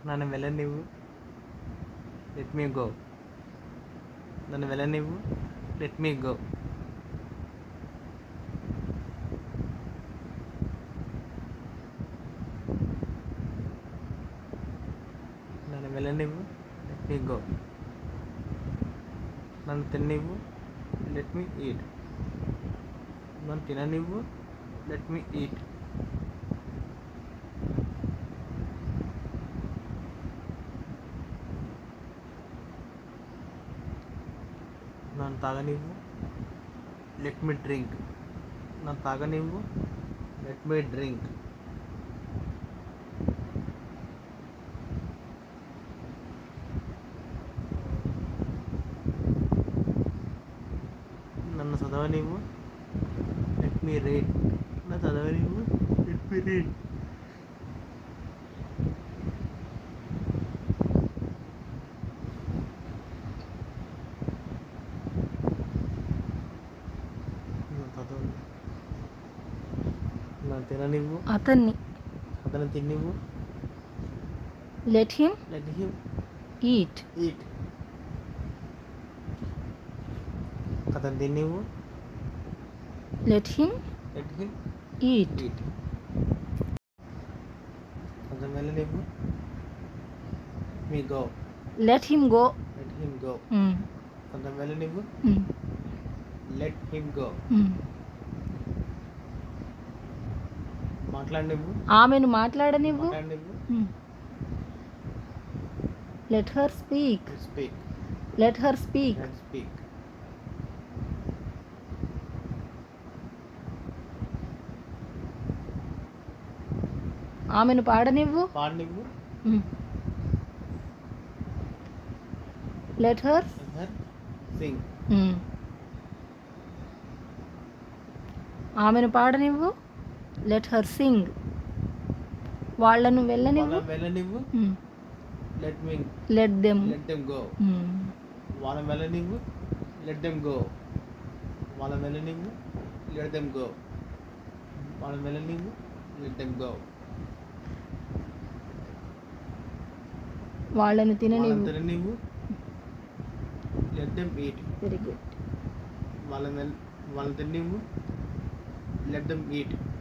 నన్ను వెళ్ళనివ్వు. Let me go. నన్ను వెళ్ళనివ్వు. Let me go. నన్ను వెళ్ళనివ్వు. Let me go. నన్ను తిననివ్వు. Let me eat. నన్ను తిననివ్వు. Let me eat. నన్ను తాగనివ్వు. Let me drink. నన్ను తాగనివ్వు. Let me drink. నన్ను చదవనివ్వు. Let me read. నన్ను చదవనివ్వు. Let me read. నన్ను తిననివ్వు. అతన్ని తిన్నివ్వు. Let him eat. అతను తిన్నివ్వు. Let him eat. అతను వెళ్ళనివ్వు. Me go. Let him go. అతను వెళ్ళనివ్వు. Let him go. మాట్లాడనివ్వు. ఆమెను మాట్లాడనివ్వు. Let her speak. Let her speak. ఆమెను పాడనివ్వు. Let her Singh. ఆమెను పాడనివ్వు. Let her Singh. వాళ్ళను వెళ్ళనివ్వు. Let them go. వాళ్ళని వెళ్ళనివ్వు. Let them go. వాళ్ళని వెళ్ళనివ్వు. Let them go. వాళ్ళని వెళ్ళనివ్వు. Let them go. వాళ్ళను తిననివ్వు. Let them eat. Very good. వాళ్ళని తిననివ్వు. Let them eat.